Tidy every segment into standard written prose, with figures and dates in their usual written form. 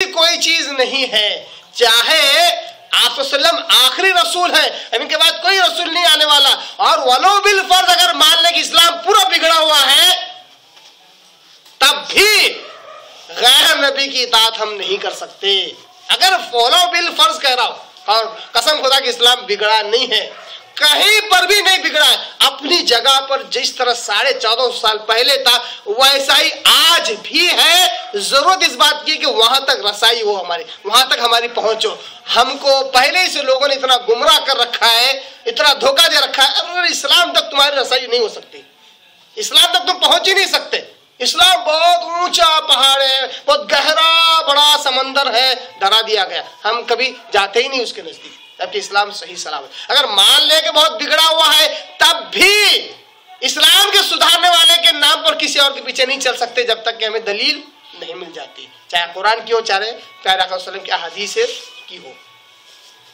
کوئی چیز نہیں ہے، چاہے آپ وسلم آخری رسول ہیں، ان کے بعد کوئی رسول نہیں آنے والا، اور ولو بالفرض اگر مان لیں کہ اسلام پورا بگڑا ہوا ہے تب بھی غیر نبی کی اطاعت ہم نہیں کر سکتے۔ اگر ولو بالفرض کہہ رہا ہوں، اور قسم خدا کہ اسلام بگڑا نہیں ہے، کہیں پر بھی نہیں بگڑا ہے، اپنی جگہ پر جس طرح 1450 سال پہلے تھا ویسا ہی آج بھی ہے۔ ضرورت اس بات کی کہ وہاں تک رسائی ہو، ہماری وہاں تک ہماری پہنچو۔ ہم کو پہلے سے لوگوں نے اتنا گمراہ کر رکھا ہے، اتنا دھوکہ دے رکھا ہے، اگر اسلام تک تمہاری رسائی نہیں ہو سکتی، اسلام تک تم پہنچ ہی نہیں سکتے۔ اسلام بہت اونچا پہاڑ ہے، بہت گہرا بڑا سمندر ہے، ڈرا دیا گیا، ہم کبھی جاتے ہی نہیں اس کے نزدیک، جبکہ اسلام صحیح سلامت۔ اگر مان لے کہ بہت بگڑا ہوا ہے تب بھی اسلام کے سدھارنے والے کے نام پر کسی اور کے پیچھے نہیں چل سکتے جب تک کہ ہمیں دلیل نہیں مل جاتی، چاہے قرآن کی ہو، چاہے پیارے آقا صلی اللہ علیہ وسلم کی احادیث کی ہو۔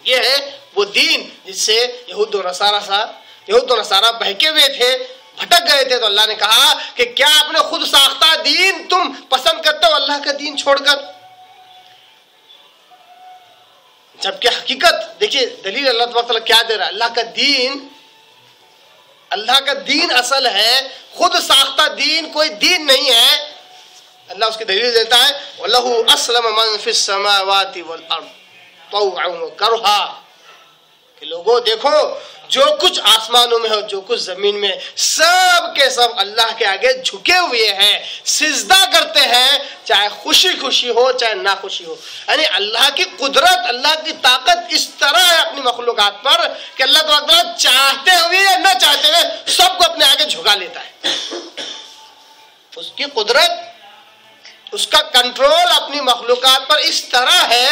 یہ ہے وہ دین جس سے یہود و نصارہ بہکے ہوئے تھے، بھٹک گئے تھے، تو اللہ نے کہا کہ کیا آپ نے خود ساختہ دین تم پسند کرتے ہو اللہ کا دین چھوڑ کر؟ جبکہ حقیقت دیکھیے دلیل اللہ تبارک تعالیٰ کیا دے رہا ہے، اللہ کا دین اصل ہے، خود ساختہ دین کوئی دین نہیں ہے۔ اللہ اس کی دلیل دیتا ہے وَلَهُ أَسْلَمَ مَنْ فِي السَّمَاوَاتِ وَالْأَرْضِ طَوْعًا وَكَرْهًا، کہ لوگوں دیکھو جو کچھ آسمانوں میں ہو، جو کچھ زمین میں، سب کے سب اللہ کے آگے جھکے ہوئے ہیں، سجدہ کرتے ہیں، چاہے خوشی خوشی ہو چاہے نہ خوشی ہو۔ یعنی اللہ کی قدرت، اللہ کی طاقت اس طرح ہے اپنی مخلوقات پر کہ اللہ تعالیٰ چاہتے ہوئے یا نہ چاہتے ہوئے سب کو اپنے آگے جھکا لیتا ہے۔ اس کی قدرت، اس کا کنٹرول اپنی مخلوقات پر اس طرح ہے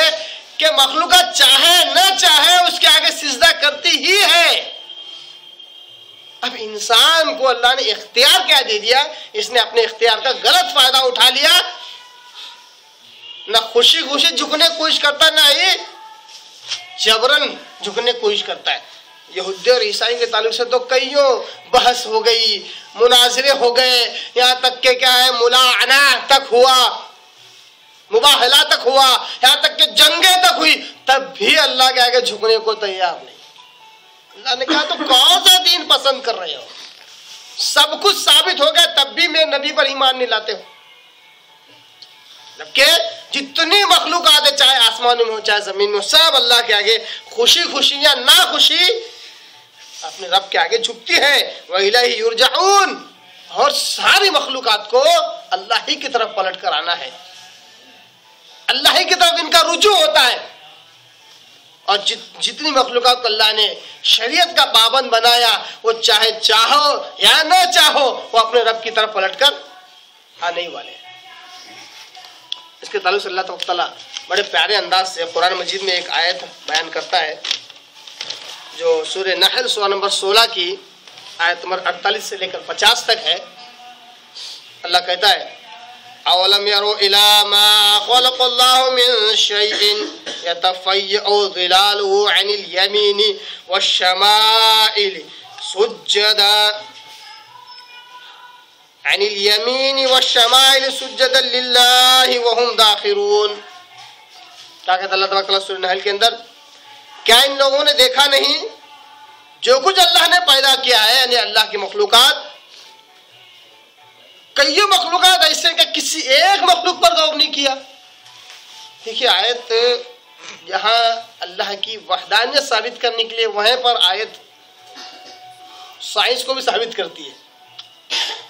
کہ مخلوقات چاہے نہ چاہے اس کے آگے سجدہ کرتی ہی ہے۔ اب انسان کو اللہ نے اختیار کیا دے دیا، اس نے اپنے اختیار کا غلط فائدہ اٹھا لیا، نہ خوشی خوشی جھکنے کی کوشش کرتا، نہ ہی جبرن جھکنے کی کوشش کرتا ہے۔ یہودی اور عیسائی کے تعلق سے تو کئیوں بحث ہو گئی، مناظرے ہو گئے، یہاں تک کہ کیا ہے ملاعنہ تک ہوا، مباہلہ تک ہوا، یہاں تک کہ جنگیں تک ہوئی، تب بھی اللہ کے آگے جھکنے کو تیار نہیں۔ اللہ نے کہا تو کون سا دین پسند کر رہے ہو؟ سب کچھ ثابت ہو گیا تب بھی میرے نبی پر ایمان نہیں لاتے ہو۔ جبکہ جتنی مخلوقات ہے، چاہے آسمانوں میں ہو چاہے زمین میں ہو، سب اللہ کے آگے خوشی خوشی یا نہ خوشی اپنے رب کے آگے جھکتی ہے۔ وَإِلَيْهِ يُرْجَعُونَ، اور ساری مخلوقات کو اللہ ہی کی طرف پلٹ کر آنا ہے، اللہ ہی کی طرف ان کا رجوع ہوتا ہے۔ اور جتنی مخلوقات کو اللہ نے شریعت کا پابند بنایا، وہ چاہے چاہو یا نہ چاہو وہ اپنے رب کی طرف پلٹ کر آنے ہی والے ہیں۔ اس کے تعلق سے اللہ تعالیٰ بڑے پیارے انداز سے قرآن مجید میں ایک آیت بیان کرتا ہے جو سورہ نحل سورہ نمبر 16 کی آیت نمبر 48 سے لے کر 50 تک ہے۔ اللہ کہتا ہے اولم يروا الى ما خلق الله من شيء يتفيأ ظلاله عن اليمين والشمائل سجدا عن اليمين والشمائل سجدا لله وهم داخرون۔ کیا کہتا اللہ تبارک تعالیٰ سورہ نحل کے اندر، کیا ان لوگوں نے دیکھا نہیں جو کچھ اللہ نے پیدا کیا ہے، یعنی اللہ کی مخلوقات، کئی مخلوقات ایسے کہ کسی ایک مخلوق پر غور نہیں کیا۔ دیکھیے آیت یہاں اللہ کی وحدانیت ثابت کرنے کے لیے، وہیں پر آیت سائنس کو بھی ثابت کرتی ہے۔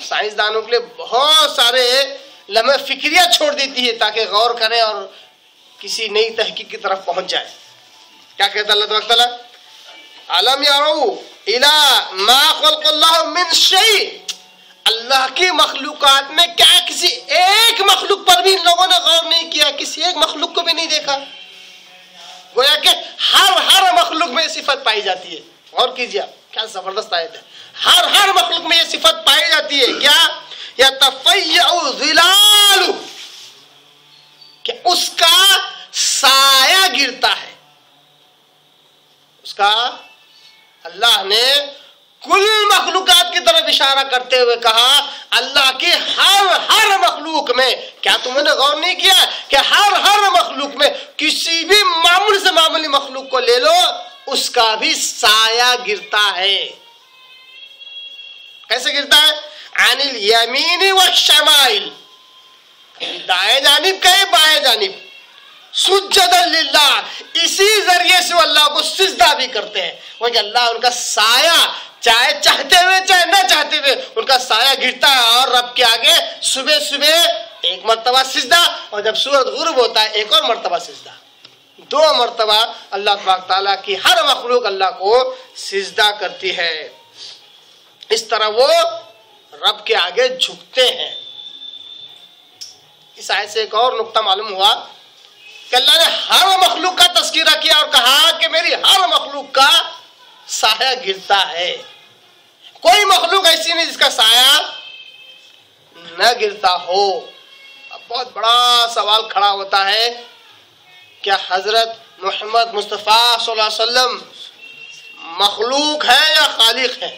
سائنسدانوں کے لیے بہت سارے لمحے فکریہ چھوڑ دیتی ہے تاکہ غور کریں اور کسی نئی تحقیق کی طرف پہنچ جائے۔ کیا کہتا اللہ تبارک تعالیٰ علم یروا الی ما خلق اللہ من شیء، اللہ کی مخلوقات میں کیا کسی ایک مخلوق پر بھی ان لوگوں نے غور نہیں کیا، کسی ایک مخلوق کو بھی نہیں دیکھا؟ گویا کہ ہر مخلوق میں یہ صفت پائی جاتی ہے۔ غور کیجیے آپ، کیا زبردست آیت ہے۔ ہر مخلوق میں یہ صفت پائی جاتی ہے، کیا یتفیع ظلال، کہ اس کا سایہ گرتا ہے۔ اس کا اللہ نے کل مخلوقات بات کی طرف اشارہ کرتے ہوئے کہا اللہ کی ہر مخلوق میں، کیا تم نے غور نہیں کیا کہ ہر مخلوق میں کسی بھی معمولی سے معمولی مخلوق کو لے لو اس کا بھی سایہ گرتا ہے. کیسے گرتا ہے؟ عن الیمین والشمائل، دائیں جانب کہیں بائیں جانب، سجدا للہ، اسی ذریعے سے وہ اللہ کو سجدہ بھی کرتے ہیں. وہ کہ اللہ ان کا سایہ چاہے چاہتے ہوئے چاہے نہ چاہتے ہوئے ان کا سایہ گرتا ہے، اور رب کے آگے صبح صبح ایک مرتبہ سجدہ، اور جب سورج غروب ہوتا ہے ایک اور مرتبہ سجدہ. 2 مرتبہ اللہ تبارک تعالیٰ کی ہر مخلوق اللہ کو سجدہ کرتی ہے. اس طرح وہ رب کے آگے جھکتے ہیں. اس آیت سے ایک اور نقطہ معلوم ہوا کہ اللہ نے ہر مخلوق کا تذکرہ کیا اور کہا کہ میری ہر مخلوق کا سایہ گرتا ہے. کوئی مخلوق ایسی نہیں جس کا سایہ نہ گرتا ہو. اب بہت بڑا سوال کھڑا ہوتا ہے، کیا حضرت محمد مصطفیٰ صلی اللہ علیہ وسلم مخلوق ہے یا خالق ہے؟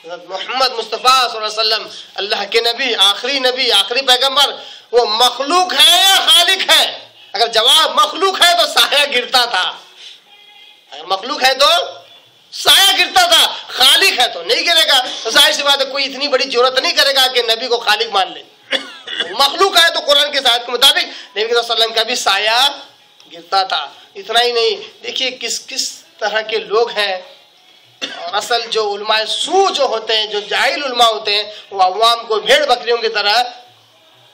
حضرت محمد مصطفیٰ صلی اللہ علیہ وسلم اللہ کے نبی، آخری پیغمبر، وہ مخلوق ہے یا خالق ہے؟ اگر جواب مخلوق ہے تو سایہ گرتا تھا، اگر مخلوق ہے تو سایہ گرتا تھا، خالق ہے تو نہیں گرے گا. تو ظاہر سی بات ہے کوئی اتنی بڑی جرات نہیں کرے گا کہ نبی کو خالق مان لے. مخلوق ہے تو قرآن کی آیت کے مطابق نبی صلی اللہ علیہ وسلم کا بھی سایہ گرتا تھا. اتنا ہی نہیں، دیکھیے کس طرح کے لوگ ہیں. اور اصل جو علماء سو جو ہوتے ہیں، جو جاہل علماء ہوتے ہیں، وہ عوام کو بھیڑ بکریوں کی طرح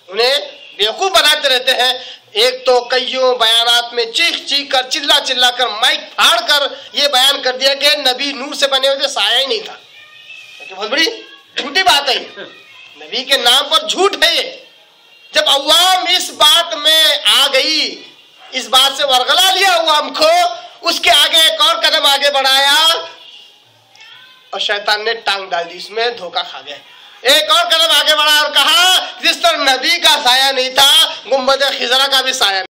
انہیں بیوقوف بناتے رہتے ہیں. ایک تو کئیوں بیانات میں چیخ کر چلا کر مائک پھاڑ کر یہ بیان کر دیا کہ نبی نور سے بنے ہوئے سایہ ہی نہیں تھا. بہت بڑی جھوٹی بات ہے، نبی کے نام پر جھوٹ ہے یہ. جب عوام اس بات میں آ گئی، اس بات سے ورغلا لیا عوام کو، اس کے آگے ایک اور قدم آگے بڑھایا اور شیطان نے ٹانگ ڈال دی، اس میں دھوکہ کھا گئے. ایک اور قدم آگے بڑھا اور کہا جس طرح نبی کا سایہ نہیں تھا، گنبد خضرا کا بھی سایہ